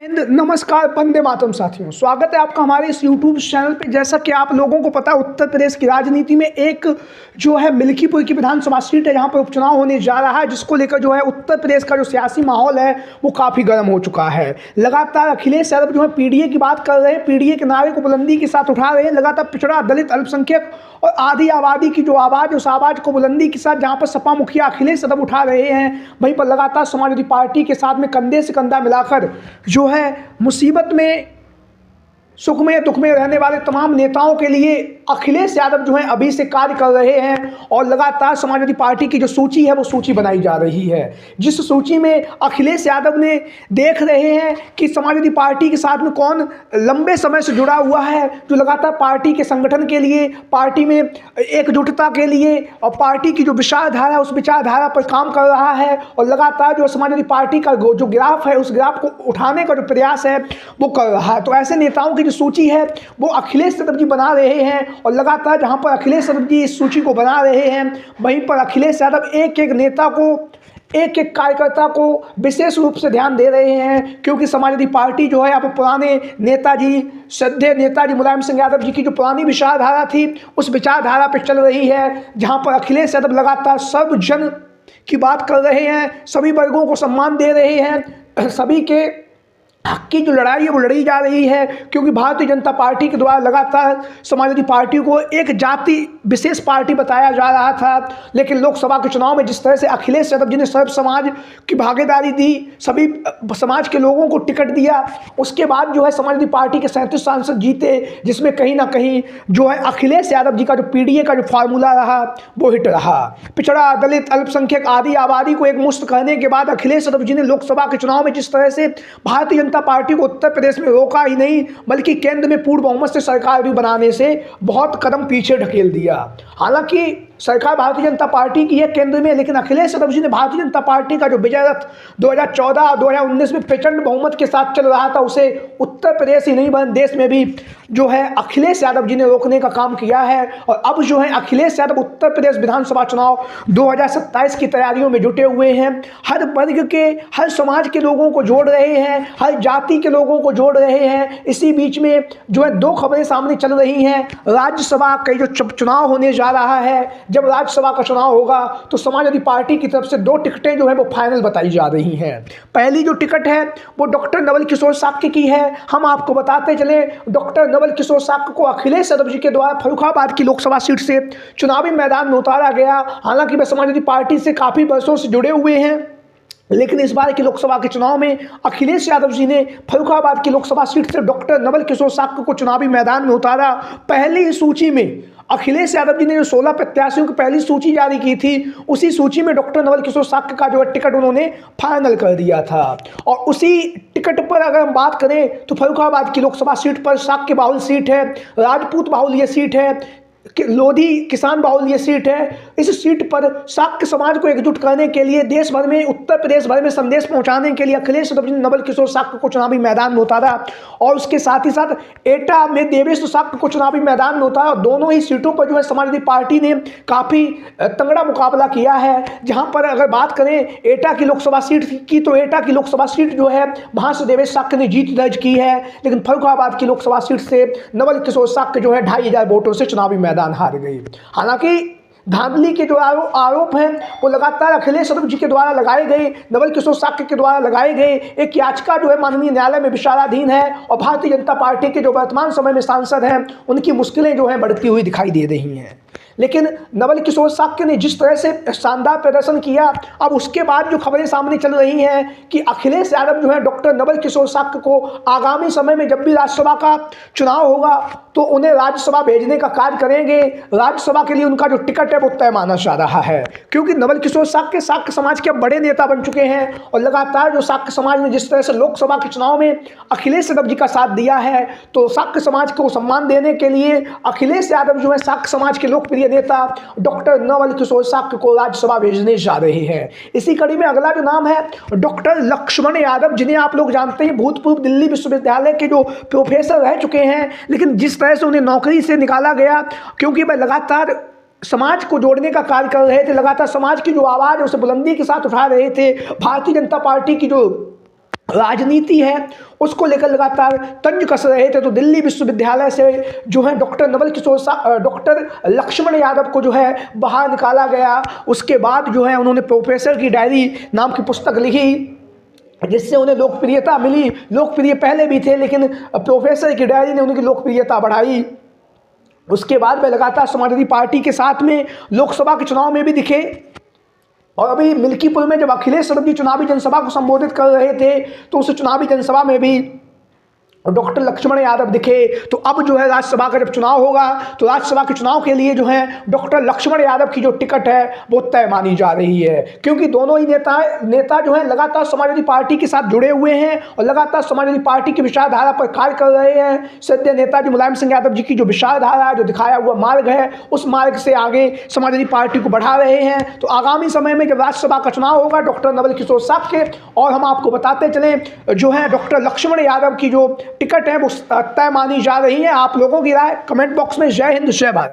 नमस्कार वंदे मातरम साथियों, स्वागत है आपका हमारे इस YouTube चैनल पे। जैसा कि आप लोगों को पता है, उत्तर प्रदेश की राजनीति में एक जो है मिल्कीपुर की विधानसभा सीट है, जहां पर उपचुनाव होने जा रहा है, जिसको लेकर जो है उत्तर प्रदेश का जो सियासी माहौल है वो काफ़ी गर्म हो चुका है। लगातार अखिलेश यादव जो है पीडीए की बात कर रहे हैं, पीडीए के नारे को बुलंदी के साथ उठा रहे हैं। लगातार पिछड़ा, दलित, अल्पसंख्यक और आधी आबादी की जो आवाज़, उस आवाज़ को बुलंदी के साथ जहाँ पर सपा मुखिया अखिलेश यादव उठा रहे हैं, वहीं पर लगातार समाजवादी पार्टी के साथ में कंधे से कंधा मिलाकर जो है मुसीबत में, सुख में, दुख में रहने वाले तमाम नेताओं के लिए अखिलेश यादव जो है अभी से कार्य कर रहे हैं। और लगातार समाजवादी पार्टी की जो सूची है वो सूची बनाई जा रही है, जिस सूची में अखिलेश यादव ने देख रहे हैं कि समाजवादी पार्टी के साथ में कौन लंबे समय से जुड़ा हुआ है, जो लगातार पार्टी के संगठन के लिए, पार्टी में एकजुटता के लिए और पार्टी की जो विचारधारा, उस विचारधारा पर काम कर रहा है। और लगातार जो समाजवादी पार्टी का जो ग्राफ है, उस ग्राफ को उठाने का जो प्रयास है वो कर रहा है। तो ऐसे नेताओं की जो सूची है वो अखिलेश यादव जी बना रहे हैं। और लगातार जहां पर अखिलेश यादव जी इस सूची को बना रहे हैं, वहीं पर अखिलेश यादव एक एक नेता को, एक एक कार्यकर्ता को विशेष रूप से ध्यान दे रहे हैं, क्योंकि समाजवादी पार्टी जो है अब पुराने नेताजी, श्रद्धेय नेताजी मुलायम सिंह यादव जी की जो पुरानी विचारधारा थी, उस विचारधारा पर चल रही है, जहां पर अखिलेश यादव लगातार सर्वजन की बात कर रहे हैं, सभी वर्गों को सम्मान दे रहे हैं, सभी के हक की जो लड़ाई है वो लड़ी जा रही है। क्योंकि भारतीय जनता पार्टी के द्वारा लगातार समाजवादी पार्टी को एक जाति विशेष पार्टी बताया जा रहा था, लेकिन लोकसभा के चुनाव में जिस तरह से अखिलेश यादव जी ने सर्व समाज की भागीदारी दी, सभी समाज के लोगों को टिकट दिया, उसके बाद जो है समाजवादी पार्टी के 37 सांसद जीते, जिसमें कहीं ना कहीं जो है अखिलेश यादव जी का जो पीडीए का जो फार्मूला रहा वो हिट रहा। पिछड़ा, दलित, अल्पसंख्यक, आदि आबादी को एक मुश्त करने के बाद अखिलेश यादव जी ने लोकसभा के चुनाव में जिस तरह से भारतीय जनता पार्टी को उत्तर प्रदेश में रोका ही नहीं, बल्कि केंद्र में पूर्ण बहुमत से सरकार भी बनाने से बहुत कदम पीछे ढकेल दिया। हालांकि सरकार भारतीय जनता पार्टी की है केंद्र में, लेकिन अखिलेश यादव जी ने भारतीय जनता पार्टी का जो विजय रथ 2014 और 2019 में प्रचंड बहुमत के साथ चल रहा था, उसे उत्तर प्रदेश ही नहीं बल्कि देश में भी जो है अखिलेश यादव जी ने रोकने का काम किया है। और अब जो है अखिलेश यादव उत्तर प्रदेश विधानसभा चुनाव 2027 की तैयारियों में जुटे हुए हैं। हर वर्ग के, हर समाज के लोगों को जोड़ रहे हैं, हर जाति के लोगों को जोड़ रहे हैं। इसी बीच में जो है दो खबरें सामने चल रही हैं। राज्यसभा का जो चुनाव होने जा रहा है, जब राज्यसभा का चुनाव होगा तो समाजवादी पार्टी की तरफ से 2 टिकटें जो है वो फाइनल बताई जा रही हैं। पहली जो टिकट है वो डॉक्टर नवल किशोर साक्य की है। हम आपको बताते चले, डॉक्टर नवल किशोर साक्य को अखिलेश यादव जी के द्वारा फर्रुखाबाद की लोकसभा सीट से चुनावी मैदान में उतारा गया। हालांकि वे समाजवादी पार्टी से काफ़ी वर्षों से जुड़े हुए हैं, लेकिन इस बार की लोकसभा के चुनाव में अखिलेश यादव जी ने फर्रुखाबाद की लोकसभा सीट से डॉक्टर नवल किशोर साक्य को चुनावी मैदान में उतारा। पहली सूची में अखिलेश यादव जी ने जो 16 प्रत्याशियों की पहली सूची जारी की थी, उसी सूची में डॉक्टर नवल किशोर साक्य का जो है टिकट उन्होंने फाइनल कर दिया था। और उसी टिकट पर अगर हम बात करें तो फर्रुखाबाद की लोकसभा सीट पर साक्य बाहुल सीट है, राजपूत बाहुल ये सीट है, लोधी किसान बाहुल ये सीट है। इस सीट पर साक्य समाज को एकजुट करने के लिए, देश भर में, उत्तर प्रदेश भर में संदेश पहुंचाने के लिए अखिलेश यादव जी ने नवल किशोर साक्य को चुनावी मैदान में उतारा। और उसके साथ ही साथ एटा में देवेश साक्य को चुनावी मैदान में उतारा। और दोनों ही सीटों पर जो है समाजवादी पार्टी ने काफ़ी तगड़ा मुकाबला किया है। जहां पर अगर बात करें एटा की लोकसभा सीट की, तो एटा की लोकसभा सीट जो है वहां से देवेश साक्य ने जीत दर्ज की है, लेकिन फर्रुखाबाद की लोकसभा सीट से नवल किशोर साक्य जो है 2500 वोटों से चुनावी मैदान हार गई। हालांकि धांधली के जो आरोप हैं वो लगातार अखिलेश यादव जी के द्वारा लगाए गए, नवल किशोर साक्य के द्वारा लगाए गए। एक याचिका जो है माननीय न्यायालय में विचाराधीन है, और भारतीय जनता पार्टी के जो वर्तमान समय में सांसद हैं उनकी मुश्किलें जो हैं बढ़ती हुई दिखाई दे रही हैं। लेकिन नवल किशोर साक्य ने जिस तरह से शानदार प्रदर्शन किया, अब उसके बाद जो खबरें सामने चल रही हैं कि अखिलेश यादव जो है डॉक्टर नवल किशोर साक्य को आगामी समय में जब भी राज्यसभा का चुनाव होगा तो उन्हें राज्यसभा भेजने का कार्य करेंगे। राज्यसभा के लिए उनका जो टिकट है वो तय माना जा रहा है, क्योंकि नवल किशोर साक्य साक्य समाज के बड़े नेता बन चुके हैं। और लगातार जो साक्य समाज ने जिस तरह से लोकसभा के चुनाव में अखिलेश यादव जी का साथ दिया है, तो साक्य समाज को सम्मान देने के लिए अखिलेश यादव जो है साक्य समाज के लोकप्रिय नेता डॉक्टर नवल किशोर साक्य को राज्यसभा भेजने जा रहे हैं। इसी कड़ी में अगला जो नाम है डॉक्टर लक्ष्मण यादव, जिन्हें आप लोग जानते हैं भूतपूर्व दिल्ली विश्वविद्यालय के जो प्रोफेसर रह चुके हैं, लेकिन जिस तरह से उन्हें नौकरी से निकाला गया, क्योंकि वह लगातार समाज को जोड़ने का कार्य कर रहे थे, लगातार समाज की जो आवाज़ है उसे बुलंदी के साथ उठा रहे थे। भारतीय जनता पार्टी की जो राजनीति है उसको लेकर लगातार तंज कस रहे थे। तो दिल्ली विश्वविद्यालय से जो है डॉक्टर लक्ष्मण यादव को जो है बाहर निकाला गया। उसके बाद जो है उन्होंने प्रोफेसर की डायरी नाम की पुस्तक लिखी, जिससे उन्हें लोकप्रियता मिली। लोकप्रिय पहले भी थे, लेकिन प्रोफेसर की डायरी ने उनकी लोकप्रियता बढ़ाई। उसके बाद वे लगातार समाजवादी पार्टी के साथ में लोकसभा के चुनाव में भी दिखे। और अभी मिल्कीपुर में जब अखिलेश यादव जी चुनावी जनसभा को संबोधित कर रहे थे, तो उस चुनावी जनसभा में भी डॉक्टर लक्ष्मण यादव दिखे। तो अब जो है राज्यसभा का जब चुनाव होगा, तो राज्यसभा के चुनाव के लिए जो है डॉक्टर लक्ष्मण यादव की जो टिकट है वो तय मानी जा रही है, क्योंकि दोनों ही नेता जो है लगातार समाजवादी पार्टी के साथ जुड़े हुए हैं और लगातार समाजवादी पार्टी की विचारधारा पर कार्य कर रहे हैं। सद्य नेताजी मुलायम सिंह यादव जी की जो विचारधारा, जो दिखाया हुआ मार्ग है, उस मार्ग से आगे समाजवादी पार्टी को बढ़ा रहे हैं। तो आगामी समय में जब राज्यसभा का चुनाव होगा डॉक्टर नवल किशोर साहब के, और हम आपको बताते चलें जो है डॉक्टर लक्ष्मण यादव की जो टिकट है वो तय मानी जा रही है। आप लोगों की राय कमेंट बॉक्स में। जय हिंद, जय भारत।